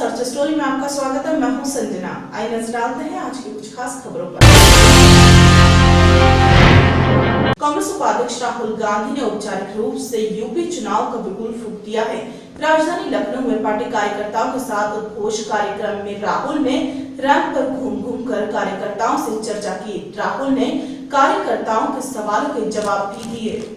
Search story में आपका स्वागत है। मैं हूं संजना। आइए नजर डालते हैं आज की कुछ खास खबरों पर। कांग्रेस उपाध्यक्ष राहुल गांधी ने औपचारिक रूप से यूपी चुनाव का बिगुल फूंक दिया है। राजधानी लखनऊ में पार्टी कार्यकर्ताओं के साथ उद्घोष कार्यक्रम में राहुल ने रैंप पर घूम कर कार्यकर्ताओं से चर्चा की। राहुल ने कार्यकर्ताओं के सवालों के जवाब भी दिए।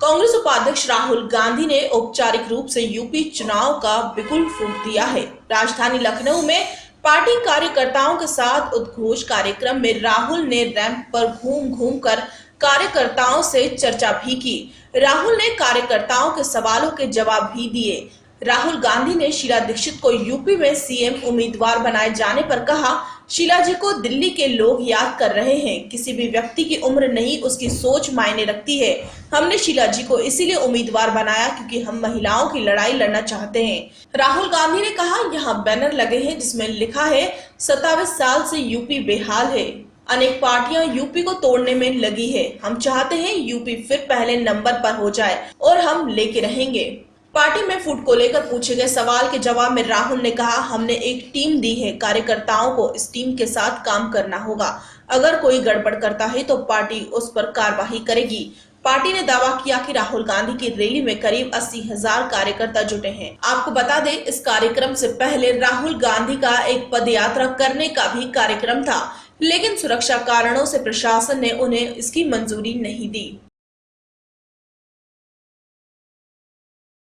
कांग्रेस उपाध्यक्ष राहुल गांधी ने औपचारिक रूप से यूपी चुनाव का बिगुल फूंक दिया है। राजधानी लखनऊ में पार्टी कार्यकर्ताओं के साथ उद्घोष कार्यक्रम में राहुल ने रैंप पर घूम कर कार्यकर्ताओं से चर्चा भी की। राहुल ने कार्यकर्ताओं के सवालों के जवाब भी दिए। राहुल गांधी ने शीला दीक्षित को यूपी में सीएम उम्मीदवार बनाए जाने पर कहा, शीला जी को दिल्ली के लोग याद कर रहे हैं। किसी भी व्यक्ति की उम्र नहीं, उसकी सोच मायने रखती है। हमने शीला जी को इसीलिए उम्मीदवार बनाया क्योंकि हम महिलाओं की लड़ाई लड़ना चाहते हैं। राहुल गांधी ने कहा, यहाँ बैनर लगे हैं जिसमें लिखा है 27 साल से यूपी बेहाल है। अनेक पार्टियां यूपी को तोड़ने में लगी है। हम चाहते हैं यूपी फिर पहले नंबर पर हो जाए और हम लेके रहेंगे। पार्टी में फूट को लेकर पूछे गए सवाल के जवाब में राहुल ने कहा, हमने एक टीम दी है, कार्यकर्ताओं को इस टीम के साथ काम करना होगा। अगर कोई गड़बड़ करता है तो पार्टी उस पर कार्रवाई करेगी। पार्टी ने दावा किया कि राहुल गांधी की रैली में करीब 80,000 कार्यकर्ता जुटे हैं। आपको बता दें, इस कार्यक्रम से पहले राहुल गांधी का एक पद यात्रा करने का भी कार्यक्रम था, लेकिन सुरक्षा कारणों से प्रशासन ने उन्हें इसकी मंजूरी नहीं दी।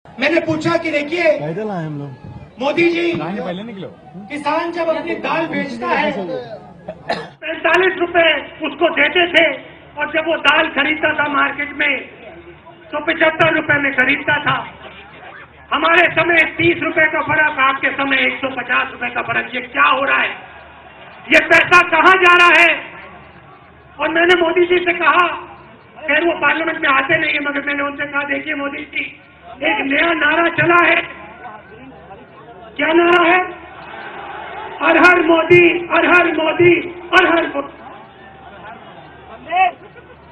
मैंने पूछा कि देखिए हम लोग मोदी जी, पहले निकलो। किसान जब अपनी दाल बेचता है 45 रुपए उसको देते थे और जब वो दाल खरीदता था मार्केट में तो 75 रुपए में खरीदता था। हमारे समय 30 रुपए का फर्क, आपके समय 150 रुपए का फर्क। ये क्या हो रहा है? ये पैसा कहाँ जा रहा है? और मैंने मोदी जी से कहा, खैर वो पार्लियामेंट में आते नहीं है, मगर मैंने उनसे कहा, देखिए मोदी जी, एक नया नारा चला है। क्या नारा है? हर हर मोदी, हर हर मोदी, हर हर मोदी।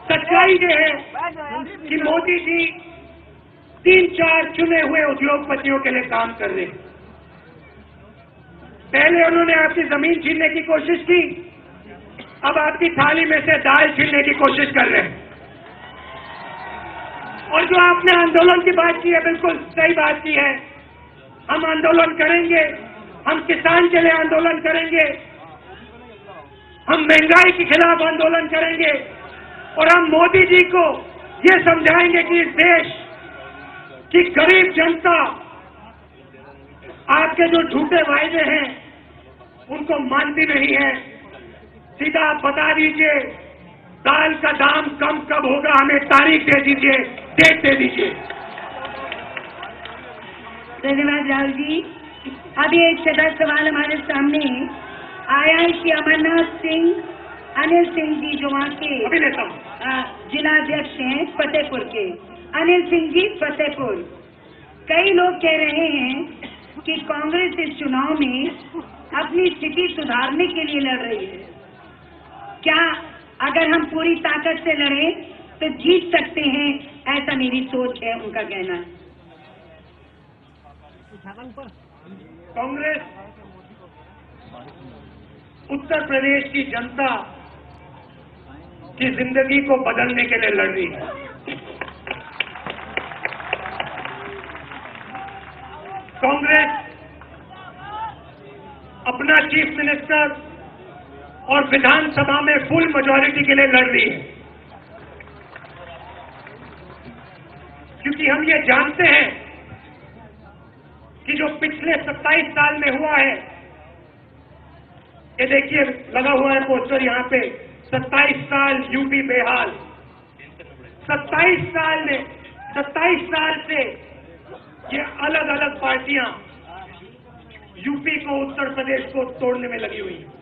सच्चाई ये है कि मोदी जी 3-4 चुने हुए उद्योगपतियों के लिए काम कर रहे हैं। पहले उन्होंने आपकी जमीन छीनने की कोशिश की, अब आपकी थाली में से दाल छीनने की कोशिश कर रहे हैं। और जो आपने आंदोलन की बात की है, बिल्कुल सही बात की है। हम आंदोलन करेंगे, हम किसान के लिए आंदोलन करेंगे, हम महंगाई के खिलाफ आंदोलन करेंगे और हम मोदी जी को ये समझाएंगे कि इस देश की गरीब जनता आपके जो झूठे वायदे हैं उनको मानती नहीं है। सीधा आप बता दीजिए, दाल का दाम कम कब होगा, हमें तारीख दे दीजिए, डेट दे दीजिए। धन्यवाद राहुल जी। अभी एक छोटा सवाल हमारे सामने आया है कि अमरनाथ सिंह, अनिल सिंह जी जो वहाँ के जिलाध्यक्ष हैं फतेहपुर के, अनिल सिंह जी फतेहपुर, कई लोग कह रहे हैं कि कांग्रेस इस चुनाव में अपनी स्थिति सुधारने के लिए लड़ रही है। क्या अगर हम पूरी ताकत से लड़ें तो जीत सकते हैं? ऐसा मेरी सोच है, उनका कहना है। कांग्रेस उत्तर प्रदेश की जनता की जिंदगी को बदलने के लिए लड़ रही है। कांग्रेस अपना चीफ मिनिस्टर और विधानसभा में फुल मेजॉरिटी के लिए लड़ रही है, क्योंकि हम ये जानते हैं कि जो पिछले 27 साल में हुआ है, ये देखिए लगा हुआ है पोस्टर यहाँ पे, 27 साल यूपी बेहाल। 27 साल में, 27 साल से ये अलग अलग पार्टियां यूपी को, उत्तर प्रदेश को तोड़ने में लगी हुई है।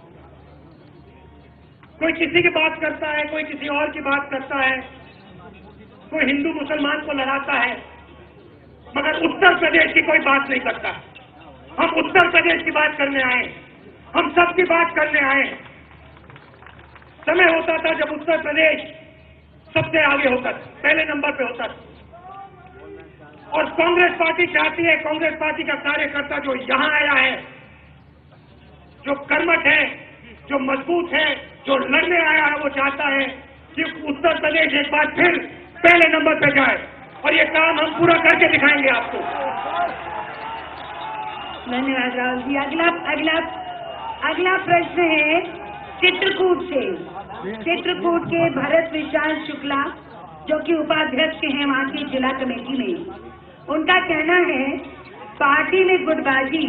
कोई किसी की बात करता है, कोई किसी और की बात करता है, कोई हिंदू मुसलमान को लड़ाता है, मगर उत्तर प्रदेश की कोई बात नहीं करता। हम उत्तर प्रदेश की बात करने आए, हम सबकी बात करने आए। समय होता था जब उत्तर प्रदेश सबसे आगे होता था, पहले नंबर पे होता था। और कांग्रेस पार्टी चाहती है, कांग्रेस पार्टी का कार्यकर्ता जो यहां आया है, जो कर्मठ है, जो मजबूत है, जो लड़ने आया है, वो चाहता है कि उत्तर प्रदेश एक बार फिर पहले नंबर पे जाए, और ये काम हम पूरा करके दिखाएंगे आपको। धन्यवाद राहुल जी। अगला प्रश्न है चित्रकूट से। चित्रकूट के भरत विशाल शुक्ला, जो कि उपाध्यक्ष हैं वहाँ की जिला कमेटी में, उनका कहना है पार्टी में गुटबाजी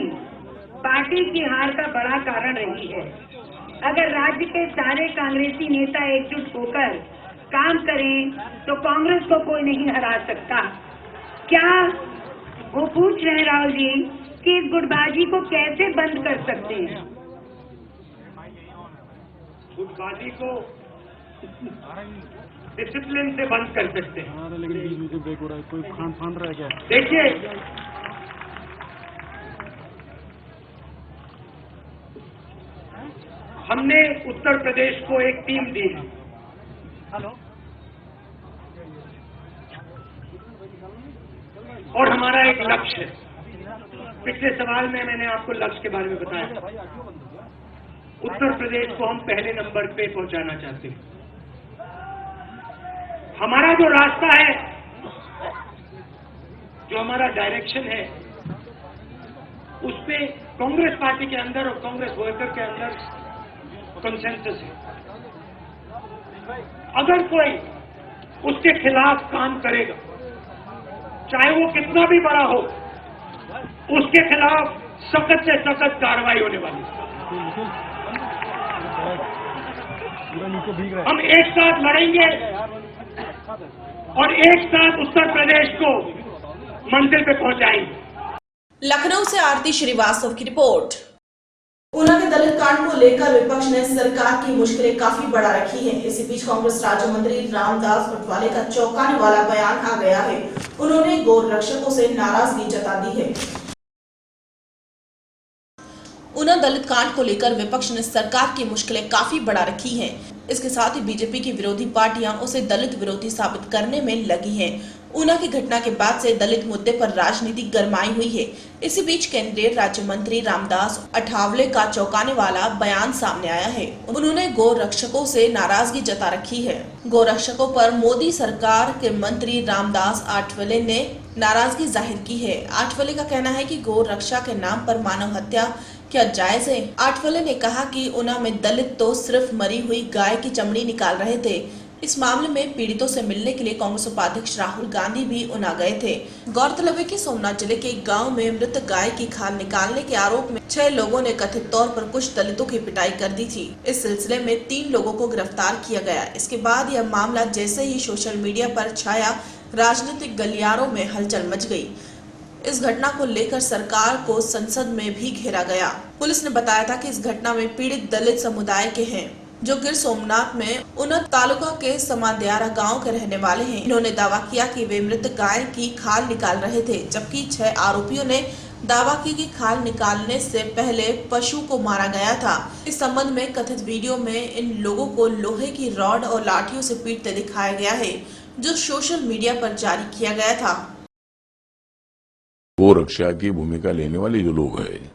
पार्टी की हार का बड़ा कारण रही है। अगर राज्य के सारे कांग्रेसी नेता एकजुट होकर काम करें तो कांग्रेस को कोई नहीं हरा सकता। क्या वो पूछ रहे हैं राहुल जी कि इस गुटबाजी को कैसे बंद कर सकते हैं? गुटबाजी को डिसिप्लिन से बंद कर सकते हैं। लेकिन बीच में ब्रेक हो रहा है, कोई फांड रहा है क्या? देखिए, हमने उत्तर प्रदेश को एक टीम दी है। और हमारा एक लक्ष्य है। पिछले सवाल में मैंने आपको लक्ष्य के बारे में बताया। उत्तर प्रदेश को हम पहले नंबर पे पहुंचाना चाहते हैं। हमारा जो रास्ता है, जो हमारा डायरेक्शन है, उस पे कांग्रेस पार्टी के अंदर और कांग्रेस वर्कर के अंदर कंसेंसस है। अगर कोई उसके खिलाफ काम करेगा, चाहे वो कितना भी बड़ा हो, उसके खिलाफ सख्त से सख्त कार्रवाई होने वाली है। हम एक साथ लड़ेंगे और एक साथ उत्तर प्रदेश को मंजिल पे पहुंचाएंगे। लखनऊ से आरती श्रीवास्तव की रिपोर्ट। ऊना के दलित कांड को लेकर विपक्ष ने सरकार की मुश्किलें काफी बढ़ा रखी हैं। इसी बीच कांग्रेस राज्य मंत्री रामदास अठावले का चौंकाने वाला बयान आ गया है। उन्होंने गौ रक्षकों से नाराजगी जता दी है। ऊना दलित कांड को लेकर विपक्ष ने सरकार की मुश्किलें काफी बढ़ा रखी हैं। इसके साथ ही बीजेपी की विरोधी पार्टियां उसे दलित विरोधी साबित करने में लगी हैं। ऊना की घटना के बाद से दलित मुद्दे पर राजनीति गरमाई हुई है। इसी बीच केंद्रीय राज्य मंत्री रामदास अठावले का चौंकाने वाला बयान सामने आया है। उन्होंने गौ रक्षकों से नाराजगी जता रखी है। गौ रक्षकों पर मोदी सरकार के मंत्री रामदास अठावले ने नाराजगी जाहिर की है। अठावले का कहना है कि गौ रक्षा के नाम पर मानव हत्या क्या जायज है? अठावले ने कहा कि ऊना में दलित तो सिर्फ मरी हुई गाय की चमड़ी निकाल रहे थे। इस मामले में पीड़ितों से मिलने के लिए कांग्रेस उपाध्यक्ष राहुल गांधी भी ऊना गए थे। गौरतलब है कि सोमनाथ जिले के एक गांव में मृत गाय की खाल निकालने के आरोप में 6 लोगों ने कथित तौर पर कुछ दलितों की पिटाई कर दी थी। इस सिलसिले में 3 लोगों को गिरफ्तार किया गया। इसके बाद यह मामला जैसे ही सोशल मीडिया पर छाया, राजनीतिक गलियारों में हलचल मच गई। इस घटना को लेकर सरकार को संसद में भी घेरा गया। पुलिस ने बताया था कि इस घटना में पीड़ित दलित समुदाय के हैं, जो गिर सोमनाथ में ऊना तालुका के समाद्यारा गांव के रहने वाले हैं। इन्होंने दावा किया कि वे मृत गाय की खाल निकाल रहे थे, जबकि 6 आरोपियों ने दावा की कि खाल निकालने से पहले पशु को मारा गया था। इस संबंध में कथित वीडियो में इन लोगों को लोहे की रॉड और लाठियों से पीटते दिखाया गया है, जो सोशल मीडिया पर जारी किया गया था। गौ रक्षा की भूमिका लेने वाले जो लोग हैं,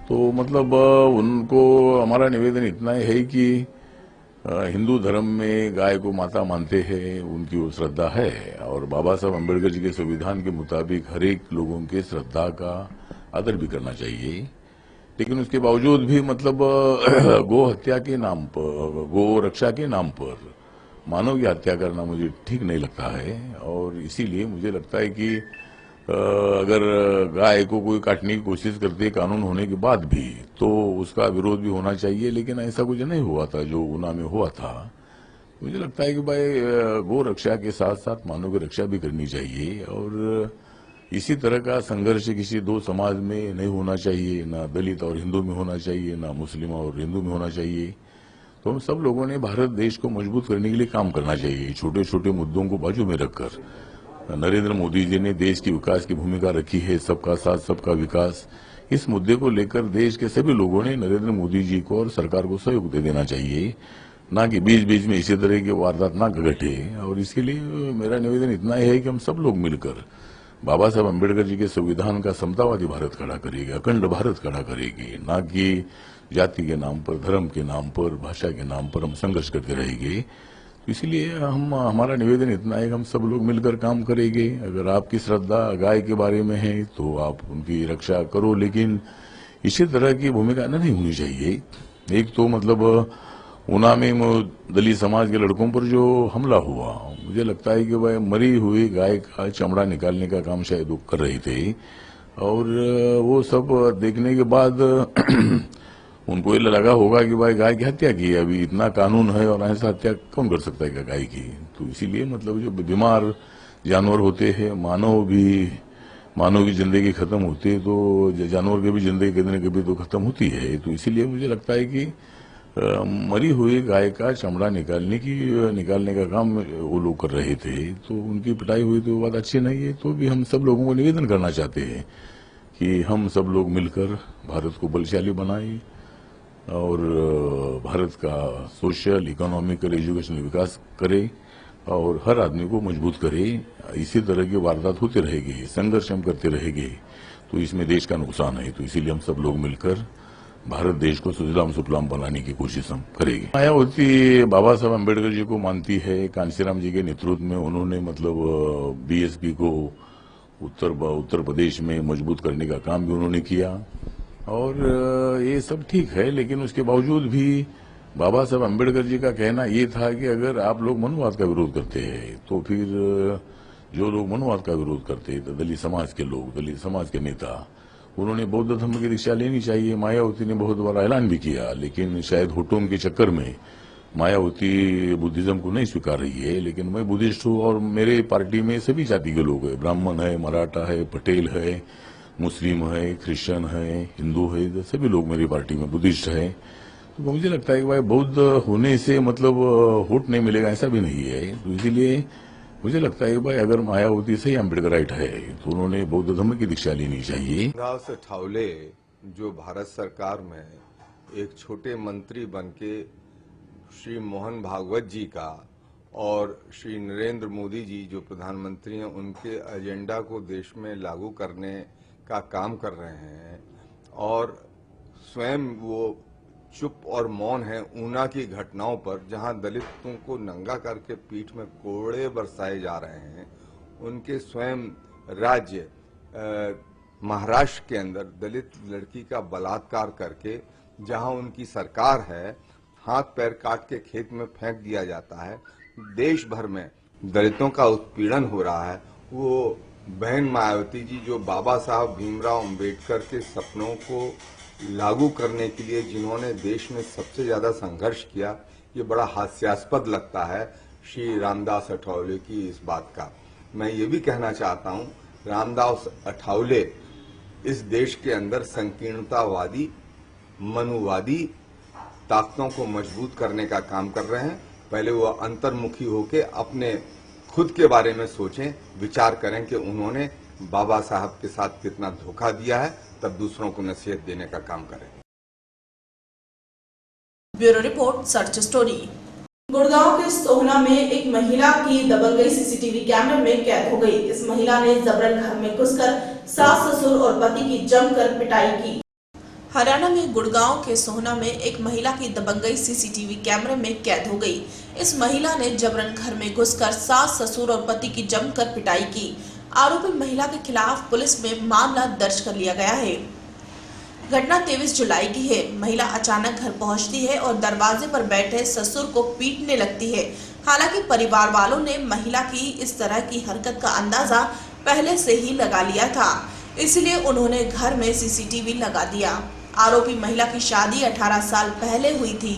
तो मतलब उनको हमारा निवेदन इतना है कि हिंदू धर्म में गाय को माता मानते हैं, उनकी वो श्रद्धा है और बाबा साहब अम्बेडकर जी के संविधान के मुताबिक हर एक लोगों के श्रद्धा का आदर भी करना चाहिए। लेकिन उसके बावजूद भी मतलब गौ हत्या के नाम पर, गौ रक्षा के नाम पर मानव की हत्या करना मुझे ठीक नहीं लगता है। और इसीलिए मुझे लगता है कि अगर गाय को कोई काटने की कोशिश करते कानून होने के बाद भी, तो उसका विरोध भी होना चाहिए। लेकिन ऐसा कुछ नहीं हुआ था जो ऊना में हुआ था। मुझे लगता है कि भाई गौ रक्षा के साथ साथ मानव की रक्षा भी करनी चाहिए और इसी तरह का संघर्ष किसी 2 समाज में नहीं होना चाहिए, ना दलित और हिंदू में होना चाहिए, ना मुस्लिम और हिंदू में होना चाहिए। तो हम सब लोगों ने भारत देश को मजबूत करने के लिए काम करना चाहिए। छोटे छोटे मुद्दों को बाजू में रखकर नरेंद्र मोदी जी ने देश की विकास की भूमिका रखी है, सबका साथ सबका विकास। इस मुद्दे को लेकर देश के सभी लोगों ने नरेंद्र मोदी जी को और सरकार को सहयोग दे देना चाहिए। ना कि बीच बीच में इसी तरह की वारदात ना घटे। और इसके लिए मेरा निवेदन इतना ही है कि हम सब लोग मिलकर बाबा साहब अम्बेडकर जी के संविधान का समतावादी भारत खड़ा करेगी, अखंड भारत खड़ा करेगी, ना कि जाति के नाम पर, धर्म के नाम पर, भाषा के नाम पर हम संघर्ष करते रहेंगे। तो इसलिए हमारा निवेदन इतना है कि हम सब लोग मिलकर काम करेंगे। अगर आपकी श्रद्धा गाय के बारे में है तो आप उनकी रक्षा करो, लेकिन इसी तरह की भूमिका नहीं होनी चाहिए। एक तो मतलब ऊना में दलित समाज के लड़कों पर जो हमला हुआ, मुझे लगता है कि वह मरी हुई गाय का चमड़ा निकालने का काम शायद वो कर रहे थे, और वो सब देखने के बाद उनको ये लगा होगा कि भाई गाय की हत्या की है, अभी इतना कानून है और ऐसा हत्या कौन कर सकता है गाय की। तो इसीलिए मतलब जो बीमार जानवर होते हैं, मानव की जिंदगी खत्म होती है तो जानवर की भी जिंदगी कभी न कभी तो खत्म होती है। तो इसीलिए मुझे लगता है कि मरी हुई गाय का चमड़ा निकालने का काम वो लोग कर रहे थे, तो उनकी पिटाई हुई तो बात अच्छी नहीं है। तो भी हम सब लोगों को निवेदन करना चाहते हैं कि हम सब लोग मिलकर भारत को बलशाली बनाएं और भारत का सोशल, इकोनॉमिक और एजुकेशनल विकास करे और हर आदमी को मजबूत करे। इसी तरह की वारदात होती रहेगी, संघर्ष हम करते रहेंगे तो इसमें देश का नुकसान है। तो इसीलिए हम सब लोग मिलकर भारत देश को सुजलाम सुफलाम बनाने की कोशिश हम करेंगे। मायावती बाबा साहब अम्बेडकर जी को मानती है। कांशीराम जी के नेतृत्व में उन्होंने मतलब बीएसपी को उत्तर प्रदेश में मजबूत करने का काम भी उन्होंने किया, और ये सब ठीक है। लेकिन उसके बावजूद भी बाबा साहब अम्बेडकर जी का कहना ये था कि अगर आप लोग मनुवाद का विरोध करते हैं तो फिर जो लोग मनुवाद का विरोध करते हैं, तो दलित समाज के लोग, दलित समाज के नेता, उन्होंने बौद्ध धर्म की दीक्षा लेनी चाहिए। मायावती ने बहुत बड़ा ऐलान भी किया, लेकिन शायद होटों के चक्कर में मायावती बुद्धिज्म को नहीं स्वीकार रही है। लेकिन मैं बुद्धिस्ट हूँ और मेरे पार्टी में सभी जाति के लोग हैं, ब्राह्मण है, मराठा है, पटेल है, मुस्लिम है, क्रिश्चियन है, हिंदू है, सभी लोग मेरी पार्टी में बुद्धिस्ट है। तो मुझे लगता है कि भाई बौद्ध होने से मतलब वोट नहीं मिलेगा, ऐसा भी नहीं है। तो इसीलिए मुझे लगता है कि भाई अगर मायावती से अम्बेडकराइट है तो उन्होंने बौद्ध धर्म की दीक्षा लेनी चाहिए। रामदास अठावले जो भारत सरकार में एक छोटे मंत्री बनके श्री मोहन भागवत जी का और श्री नरेंद्र मोदी जी जो प्रधानमंत्री हैं उनके एजेंडा को देश में लागू करने का काम कर रहे हैं, और स्वयं वो चुप और मौन है ऊना की घटनाओं पर, जहां दलितों को नंगा करके पीठ में कोड़े बरसाए जा रहे हैं। उनके स्वयं राज्य महाराष्ट्र के अंदर दलित लड़की का बलात्कार करके, जहां उनकी सरकार है, हाथ पैर काट के खेत में फेंक दिया जाता है। देश भर में दलितों का उत्पीड़न हो रहा है। वो बहन मायावती जी जो बाबा साहब भीमराव अंबेडकर के सपनों को लागू करने के लिए जिन्होंने देश में सबसे ज्यादा संघर्ष किया, ये बड़ा हास्यास्पद लगता है श्री रामदास अठावले की इस बात का। मैं ये भी कहना चाहता हूँ, रामदास अठावले इस देश के अंदर संकीर्णतावादी, मनुवादी ताकतों को मजबूत करने का काम कर रहे हैं। पहले वो अंतर्मुखी होके अपने खुद के बारे में सोचें, विचार करें कि उन्होंने बाबा साहब के साथ कितना धोखा दिया है, तब दूसरों को नसीहत देने का काम करें। Bureau report, search story. Gurgaon के सोहना में एक महिला की दबल गई सीसीटीवी कैमरे में कैद हो गई। इस महिला ने जबरन घर में घुसकर सास, ससुर और पति की जमकर पिटाई की। हरियाणा में गुड़गांव के सोहना में एक महिला की दबंग गई सीसीटीवी कैमरे में कैद हो गई। इस महिला ने जबरन घर में घुसकर सास, ससुर और पति की जमकर पिटाई की। आरोपी महिला के खिलाफ पुलिस में मामला दर्ज कर लिया गया है। घटना 23 जुलाई की है। महिला अचानक घर पहुंचती है और दरवाजे पर बैठे ससुर को पीटने लगती है। हालांकि परिवार वालों ने महिला की इस तरह की हरकत का अंदाजा पहले से ही लगा लिया था, इसलिए उन्होंने घर में सीसीटीवी लगा दिया। आरोपी महिला की शादी 18 साल पहले हुई थी,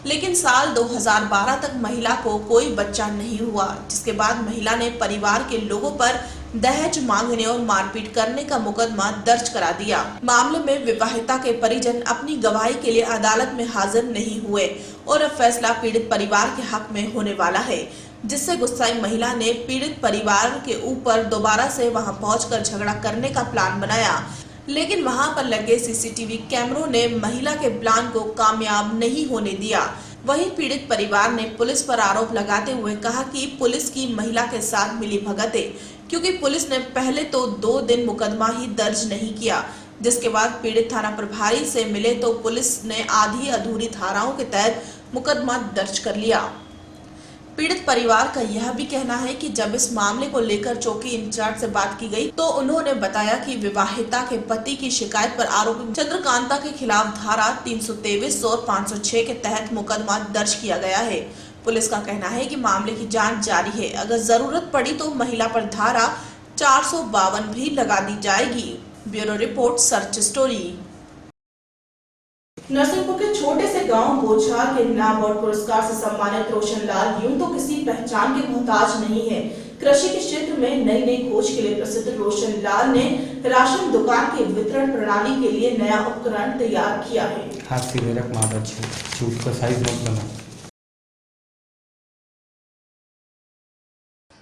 लेकिन साल 2012 तक महिला को कोई बच्चा नहीं हुआ, जिसके बाद महिला ने परिवार के लोगों पर दहेज मांगने और मारपीट करने का मुकदमा दर्ज करा दिया। मामले में विवाहिता के परिजन अपनी गवाही के लिए अदालत में हाजिर नहीं हुए और अब फैसला पीड़ित परिवार के हक में होने वाला है, जिससे गुस्साई महिला ने पीड़ित परिवार के ऊपर दोबारा से वहां पहुंचकर झगड़ा करने का प्लान बनाया, लेकिन वहां पर लगे सीसीटीवी कैमरों ने महिला के प्लान को कामयाब नहीं होने दिया। वहीं पीड़ित परिवार ने पुलिस पर आरोप लगाते हुए कहा कि पुलिस की महिला के साथ मिलीभगत है, क्योंकि पुलिस ने पहले तो 2 दिन मुकदमा ही दर्ज नहीं किया, जिसके बाद पीड़ित थाना प्रभारी से मिले तो पुलिस ने आधी अधूरी धाराओं के तहत मुकदमा दर्ज कर लिया। पीड़ित परिवार का यह भी कहना है कि जब इस मामले को लेकर चौकी इंचार्ज से बात की गई तो उन्होंने बताया कि विवाहिता के पति की शिकायत पर आरोपी चंद्रकांता के खिलाफ धारा 323 और 506 के तहत मुकदमा दर्ज किया गया है। पुलिस का कहना है कि मामले की जांच जारी है, अगर जरूरत पड़ी तो महिला पर धारा 452 भी लगा दी जाएगी। Bureau report, search story. Narsinghpur के छोटे से गांव बोछार के इनाम और पुरस्कार से सम्मानित रोशन लाल यूं तो किसी पहचान के मोहताज नहीं है। कृषि के क्षेत्र में नई नई खोज के लिए प्रसिद्ध रोशन लाल ने राशन दुकान की वितरण प्रणाली के लिए नया उपकरण तैयार किया है। हाथ से मेरा मार अच्छे झूठ का साइज मत बना।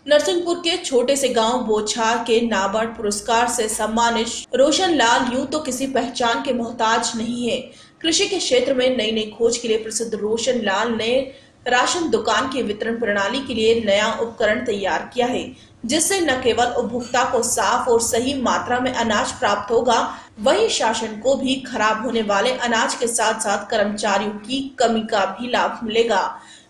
नरसिंहपुर के छोटे से गांव बोछार के नाबार्ड पुरस्कार से सम्मानित रोशन लाल यूं तो किसी पहचान के मोहताज नहीं है। कृषि के क्षेत्र में नई नई खोज के लिए प्रसिद्ध रोशन लाल ने राशन दुकान की वितरण प्रणाली के लिए नया उपकरण तैयार किया है, जिससे न केवल उपभोक्ता को साफ और सही मात्रा में अनाज प्राप्त होगा, वहीं शासन को भी खराब होने वाले अनाज के साथ साथ कर्मचारियों की कमी का भी लाभ मिलेगा।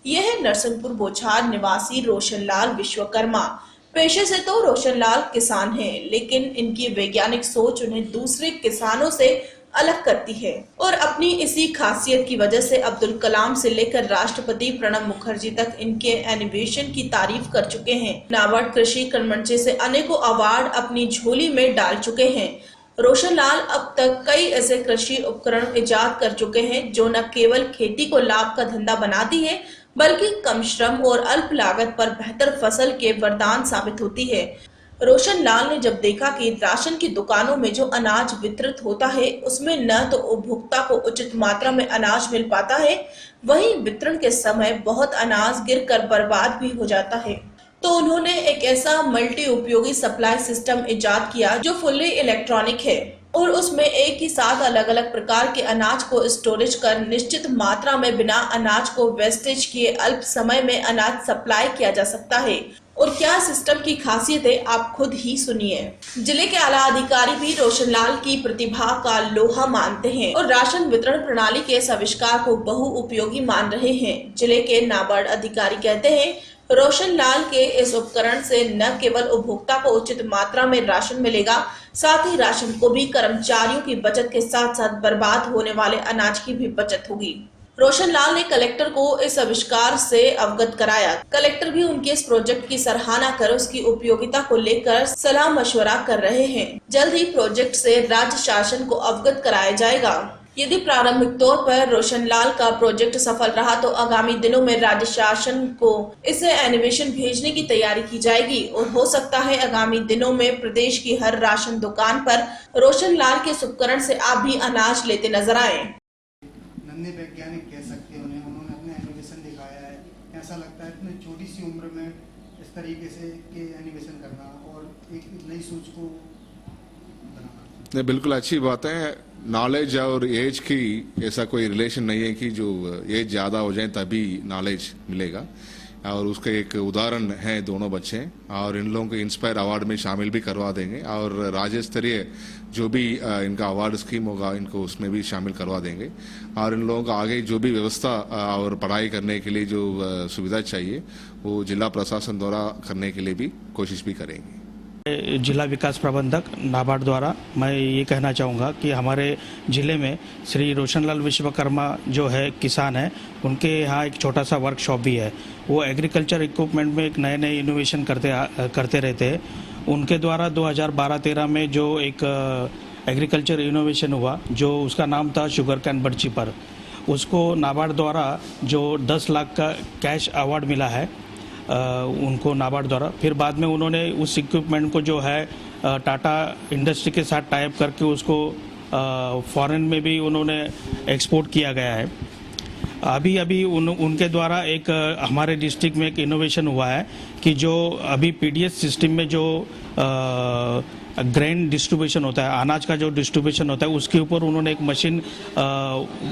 यह है नरसिंहपुर बोछार निवासी रोशन लाल विश्वकर्मा। पेशे से तो रोशन लाल किसान हैं, लेकिन इनकी वैज्ञानिक सोच उन्हें दूसरे किसानों से अलग करती है और अपनी इसी खासियत की वजह से अब्दुल कलाम से लेकर राष्ट्रपति प्रणब मुखर्जी तक इनके एनिमेशन की तारीफ कर चुके हैं। नाबार्ड कृषि कर्मचारी से अनेकों अवार्ड अपनी झोली में डाल चुके हैं। रोशन लाल अब तक कई ऐसे कृषि उपकरण इजाद कर चुके हैं जो न केवल खेती को लाभ का धंधा बनाती है, बल्कि कम श्रम और अल्प लागत पर बेहतर फसल के वरदान साबित होती है। रोशन लाल ने जब देखा कि राशन की दुकानों में जो अनाज वितरित होता है उसमें न तो उपभोक्ता को उचित मात्रा में अनाज मिल पाता है, वहीं वितरण के समय बहुत अनाज गिरकर बर्बाद भी हो जाता है, तो उन्होंने एक ऐसा मल्टी उपयोगी सप्लाई सिस्टम इजाद किया जो फुल्ली इलेक्ट्रॉनिक है और उसमें एक ही साथ अलग अलग प्रकार के अनाज को स्टोरेज कर निश्चित मात्रा में बिना अनाज को वेस्टेज किए अल्प समय में अनाज सप्लाई किया जा सकता है। और क्या सिस्टम की खासियत है, आप खुद ही सुनिए। जिले के आला अधिकारी भी रोशन लाल की प्रतिभा का लोहा मानते हैं और राशन वितरण प्रणाली के इस आविष्कार को बहुउपयोगी मान रहे हैं। जिले के नाबार्ड अधिकारी कहते हैं, रोशन लाल के इस उपकरण से न केवल उपभोक्ता को उचित मात्रा में राशन मिलेगा, साथ ही राशन को भी कर्मचारियों की बचत के साथ साथ बर्बाद होने वाले अनाज की भी बचत होगी। रोशन लाल ने कलेक्टर को इस आविष्कार से अवगत कराया। कलेक्टर भी उनके इस प्रोजेक्ट की सराहना कर उसकी उपयोगिता को लेकर सलाह मशवरा कर रहे हैं। जल्द ही प्रोजेक्ट से राज्य शासन को अवगत कराया जाएगा। यदि प्रारंभिक तौर पर रोशन लाल का प्रोजेक्ट सफल रहा तो आगामी दिनों में राज्य शासन को इसे एनिमेशन भेजने की तैयारी की जाएगी और हो सकता है आगामी दिनों में प्रदेश की हर राशन दुकान पर रोशन लाल के उपकरण से आप भी अनाज लेते नजर आए। नन्हे वैज्ञानिक कह सकते हैं उन्होंने अपना एनिमेशन दिखाया है। ऐसा लगता है इतनी छोटी सी उम्र में इस तरीके से के एनिमेशन करना और एक नई सोच को बनाना, बिल्कुल अच्छी बात है। नॉलेज और एज की ऐसा कोई रिलेशन नहीं है कि जो एज ज़्यादा हो जाए तभी नॉलेज मिलेगा, और उसका एक उदाहरण है दोनों बच्चे, और इन लोगों को इंस्पायर अवार्ड में शामिल भी करवा देंगे और राज्य स्तरीय जो भी इनका अवार्ड स्कीम होगा इनको उसमें भी शामिल करवा देंगे, और इन लोगों को आगे जो भी व्यवस्था और पढ़ाई करने के लिए जो सुविधा चाहिए वो जिला प्रशासन द्वारा करने के लिए भी कोशिश भी करेंगे। जिला विकास प्रबंधक नाबार्ड द्वारा मैं ये कहना चाहूँगा कि हमारे जिले में श्री रोशनलाल विश्वकर्मा जो है किसान है, उनके यहाँ एक छोटा सा वर्कशॉप भी है। वो एग्रीकल्चर इक्विपमेंट में एक नए नए इनोवेशन करते रहते हैं। उनके द्वारा 2012-13 में जो एक एग्रीकल्चर इनोवेशन हुआ जो उसका नाम था शुगर कैन बट चीपर, उसको नाबार्ड द्वारा जो 10 लाख का कैश अवार्ड मिला है उनको नाबार्ड द्वारा। फिर बाद में उन्होंने उस इक्विपमेंट को जो है टाटा इंडस्ट्री के साथ टाइप करके उसको फॉरेन में भी उन्होंने एक्सपोर्ट किया गया है। अभी उनके द्वारा एक हमारे डिस्ट्रिक्ट में एक इनोवेशन हुआ है कि जो अभी पीडीएस सिस्टम में जो ग्रेन डिस्ट्रीब्यूशन होता है, अनाज का जो डिस्ट्रीब्यूशन होता है, उसके ऊपर उन्होंने एक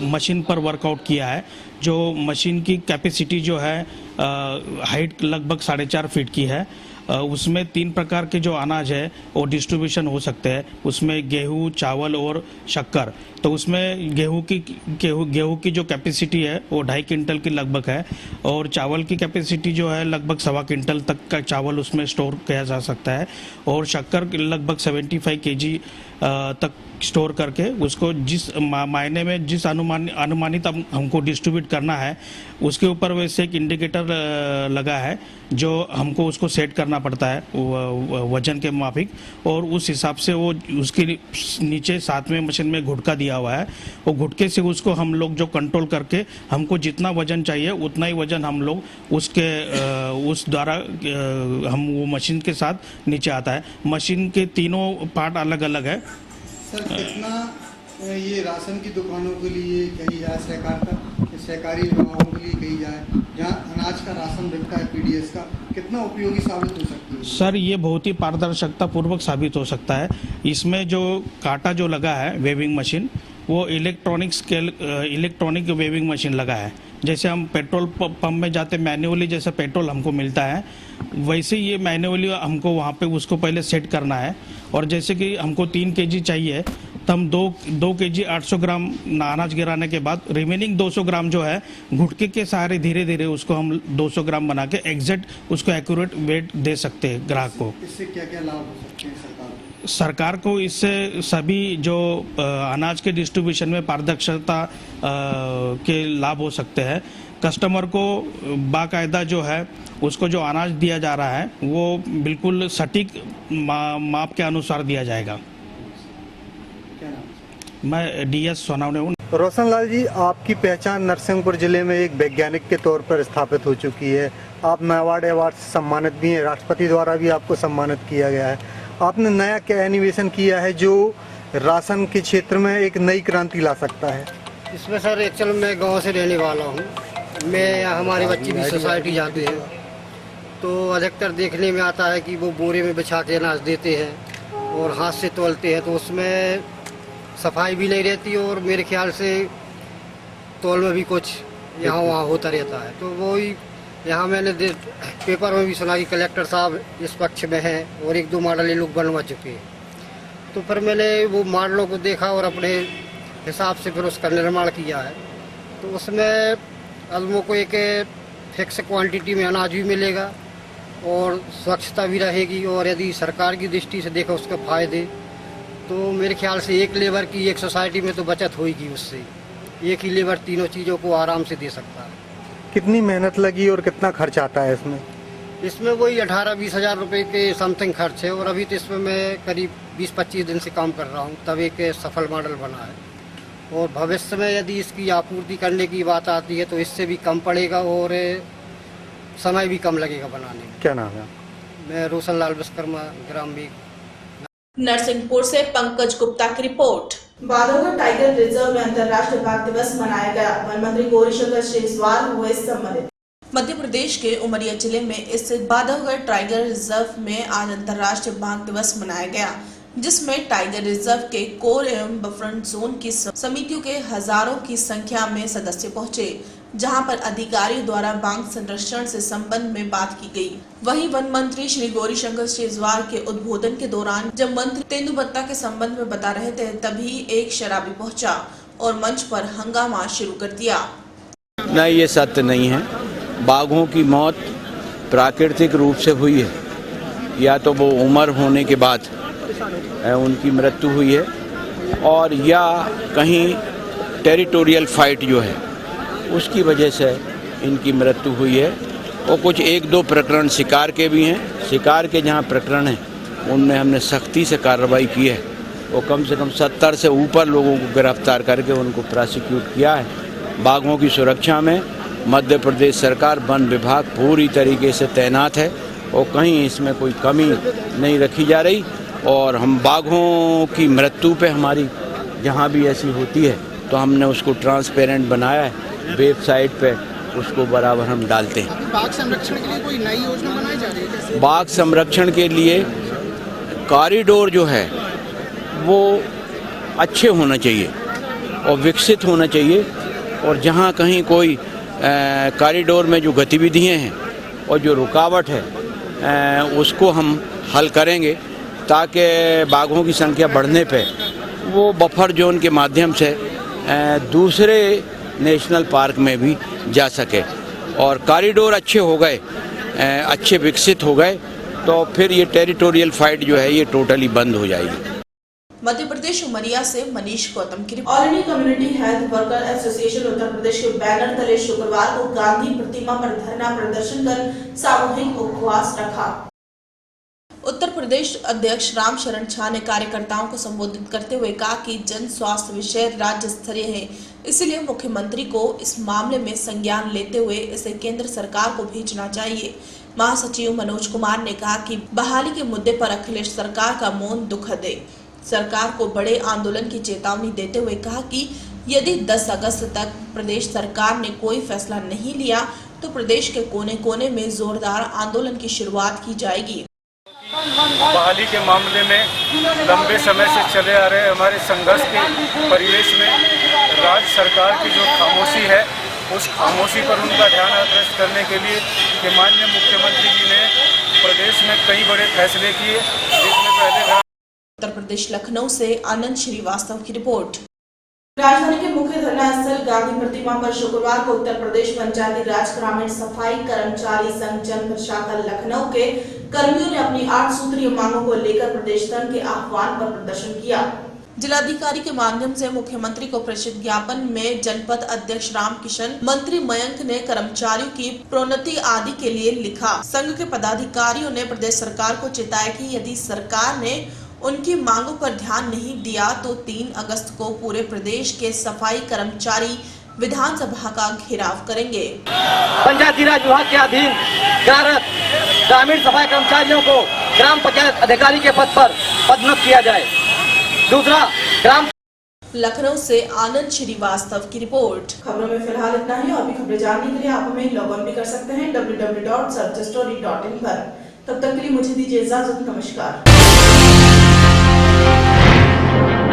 मशीन पर वर्कआउट किया है। जो मशीन की कैपेसिटी जो है हाइट लगभग 4.5 फीट की है। उसमें 3 प्रकार के जो अनाज है वो डिस्ट्रीब्यूशन हो सकते हैं। उसमें गेहूँ, चावल और शक्कर। तो उसमें गेहूँ की जो कैपेसिटी है वो 2.5 क्विंटल की लगभग है, और चावल की कैपेसिटी जो है लगभग 1.25 क्विंटल तक का चावल उसमें स्टोर किया जा सकता है, और शक्कर लगभग 75 kg तक स्टोर करके उसको जिस मायने में जिस अनुमानित हमको डिस्ट्रीब्यूट करना है उसके ऊपर वैसे एक इंडिकेटर लगा है जो हमको उसको सेट करना पड़ता है वजन के माफिक, और उस हिसाब से वो उसके नीचे साथ में मशीन में घुटका दिया हुआ है। वो घुटके से उसको हम लोग जो कंट्रोल करके हमको जितना वजन चाहिए उतना ही वजन हम लोग उस द्वारा हम वो मशीन के साथ नीचे आता है। मशीन के तीनों पार्ट अलग अलग है। सर कितना ये राशन की दुकानों के लिए कही जाए, सहकारी विभागों के लिए कही जाए, जहाँ अनाज का राशन बिकता है पीडीएस का, कितना उपयोगी साबित हो सकती है? सर ये बहुत ही पारदर्शिता पूर्वक साबित हो सकता है। इसमें जो कांटा जो लगा है वेविंग मशीन, वो इलेक्ट्रॉनिक वेविंग मशीन लगा है। जैसे हम पेट्रोल पंप में जाते मैन्युअली जैसे पेट्रोल हमको मिलता है, वैसे ये मैन्युअली हमको वहाँ पे उसको पहले सेट करना है। और जैसे कि हमको 3 kg चाहिए तो हम 2 kg 800 ग्राम अनाज गिराने के बाद रिमेनिंग 200 ग्राम जो है घुटके के सहारे धीरे धीरे उसको हम 200 ग्राम बना के एग्जैक्ट उसको एक्यूरेट वेट दे सकते हैं ग्राहक को। इससे क्या क्या लाभ हो सकते हैं सरकार को? इससे सभी जो अनाज के डिस्ट्रीब्यूशन में पारदर्शिता के लाभ हो सकते हैं। कस्टमर को बाकायदा जो है उसको जो अनाज दिया जा रहा है वो बिल्कुल सटीक माप के अनुसार दिया जाएगा। मैं DS सोनावने हूँ। रोशन लाल जी, आपकी पहचान नरसिंहपुर जिले में एक वैज्ञानिक के तौर पर स्थापित हो चुकी है। आप मेवाड़ अवार्ड से सम्मानित भी हैं, राष्ट्रपति द्वारा भी आपको सम्मानित किया गया है। आपने नया क्या इनोवेशन किया है जो राशन के क्षेत्र में एक नई क्रांति ला सकता है? इसमें सर एक्चुअल मैं गांव से रहने वाला हूँ। मैं हमारे बच्चे भी सोसाइटी जाते हैं तो अधिकतर देखने में आता है कि वो बोरे में बिछा के अनाज देते हैं और हाथ से तौलते हैं, तो उसमें सफाई भी नहीं रहती और मेरे ख्याल से तौल में भी कुछ यहाँ वहाँ होता रहता है। तो वही यहाँ मैंने पेपर में भी सुना कि कलेक्टर साहब इस पक्ष में हैं और 1-2 मॉडल ये लोग बनवा चुके हैं। तो फिर मैंने वो मॉडलों को देखा और अपने हिसाब से फिर उसका निर्माण किया है। तो उसमें आदमियों को एक फिक्स क्वांटिटी में अनाज भी मिलेगा और स्वच्छता भी रहेगी, और यदि सरकार की दृष्टि से देखो उसके फायदे, तो मेरे ख्याल से एक लेबर की एक सोसाइटी में तो बचत होगी। उससे एक ही लेबर तीनों चीज़ों को आराम से दे सकता है। कितनी मेहनत लगी और कितना खर्च आता है इसमें? इसमें वही 18-20 हज़ार रुपये के समथिंग खर्च है, और अभी तो इसमें मैं करीब 20-25 दिन से काम कर रहा हूँ, तब एक सफल मॉडल बना है। और भविष्य में यदि इसकी आपूर्ति करने की बात आती है तो इससे भी कम पड़ेगा और समय भी कम लगेगा बनाने में। क्या नाम है? मैं रोशन लाल विश्वकर्मा, ग्राम भी नरसिंहपुर से पंकज गुप्ता की रिपोर्ट। बांधवगढ़ टाइगर रिजर्व में अंतर्राष्ट्रीय बाघ दिवस मनाया गया। वन मंत्री गौरीशंकर शेजवार हुए सम्मानित। मध्य प्रदेश के उमरिया जिले में स्थित बांधवगढ़ टाइगर रिजर्व में आज अंतर्राष्ट्रीय बाघ दिवस मनाया गया, जिसमें टाइगर रिजर्व के कोर एवं बफर जोन की समितियों के हजारों की संख्या में सदस्य पहुंचे, जहां पर अधिकारियों द्वारा बाघ संरक्षण से संबंध में बात की गई। वहीं वन मंत्री श्री गौरीशंकर शेजवार के उद्बोधन के दौरान जब मंत्री तेंदुपत्ता के संबंध में बता रहे थे, तभी एक शराबी पहुंचा और मंच पर हंगामा शुरू कर दिया। नहीं, ये सत्य नहीं है। बाघों की मौत प्राकृतिक रूप से हुई है, या तो वो उम्र होने के बाद उनकी मृत्यु हुई है, और या कहीं टेरिटोरियल फाइट जो है उसकी वजह से इनकी मृत्यु हुई है। और कुछ 1-2 प्रकरण शिकार के भी हैं। शिकार के जहाँ प्रकरण हैं उनमें हमने सख्ती से कार्रवाई की है, वो कम से कम 70 से ऊपर लोगों को गिरफ्तार करके उनको प्रोसिक्यूट किया है। बाघों की सुरक्षा में मध्य प्रदेश सरकार, वन विभाग पूरी तरीके से तैनात है और कहीं इसमें कोई कमी नहीं रखी जा रही। और हम बाघों की मृत्यु पे हमारी जहाँ भी ऐसी होती है तो हमने उसको ट्रांसपेरेंट बनाया है, वेबसाइट पे उसको बराबर हम डालते हैं। बाघ संरक्षण के लिए कोई नई योजना बनाई जा रही है? बाघ संरक्षण के लिए कॉरिडोर जो है वो अच्छे होना चाहिए और विकसित होना चाहिए, और जहाँ कहीं कोई कॉरिडोर में जो गतिविधियाँ हैं और जो रुकावट है उसको हम हल करेंगे, ताकि बाघों की संख्या बढ़ने पे वो बफर जोन के माध्यम से दूसरे नेशनल पार्क में भी जा सके। और कॉरिडोर अच्छे हो गए, अच्छे विकसित हो गए, तो फिर ये टेरिटोरियल फाइट जो है ये टोटली बंद हो जाएगी। मध्य प्रदेश उमरिया से मनीष गौतम की report. All India community health worker association Uttar Pradesh के बैनर तले शुक्रवार को गांधी प्रतिमा पर धरना प्रदर्शन कर सामूहिक उपवास रखा। उत्तर प्रदेश अध्यक्ष राम शरण झा ने कार्यकर्ताओं को संबोधित करते हुए कहा कि जन स्वास्थ्य विषय राज्य स्तरीय है, इसलिए मुख्यमंत्री को इस मामले में संज्ञान लेते हुए इसे केंद्र सरकार को भेजना चाहिए। महासचिव मनोज कुमार ने कहा कि बहाली के मुद्दे पर अखिलेश सरकार का मौन दुखद है। सरकार को बड़े आंदोलन की चेतावनी देते हुए कहा कि यदि 10 अगस्त तक प्रदेश सरकार ने कोई फैसला नहीं लिया तो प्रदेश के कोने कोने में जोरदार आंदोलन की शुरुआत की जाएगी। बहाली के मामले में लंबे समय से चले आ रहे हमारे संघर्ष के परिवेश में राज्य सरकार की जो खामोशी है, उस खामोशी पर उनका ध्यान आकर्षित करने के लिए कि माननीय मुख्यमंत्री जी ने प्रदेश में कई बड़े फैसले किए, जिसमें पहले उत्तर प्रदेश लखनऊ से आनंद श्रीवास्तव की रिपोर्ट। राजधानी के मुख्य धरना स्थल गांधी प्रतिमा पर शुक्रवार को उत्तर प्रदेश पंचायती राज ग्रामीण सफाई कर्मचारी संघ जनपद शाखा लखनऊ के कर्मियों ने अपनी 8 सूत्रीय मांगों को लेकर प्रदेश संघ के आह्वान पर प्रदर्शन किया। जिलाधिकारी के माध्यम से मुख्यमंत्री को प्रेषित ज्ञापन में जनपद अध्यक्ष रामकिशन, मंत्री मयंक ने कर्मचारियों की प्रोन्नति आदि के लिए लिखा। संघ के पदाधिकारियों ने प्रदेश सरकार को चेताया कि यदि सरकार ने उनकी मांगों पर ध्यान नहीं दिया तो 3 अगस्त को पूरे प्रदेश के सफाई कर्मचारी विधानसभा का घेराव करेंगे। पंचायती राज विभाग के अधीन कार्यरत ग्रामीण सफाई कर्मचारियों को ग्राम पंचायत अधिकारी के पद पर पदोन्नत किया जाए। दूसरा, ग्राम लखनऊ से आनंद श्रीवास्तव की रिपोर्ट। खबरों में फिलहाल इतना ही। और भी खबरें जानने के लिए आप हमें लॉग ऑन भी कर सकते हैं www.sabjastory.in पर। तब तक के लिए मुझे दीजिए इजाजत। नमस्कार।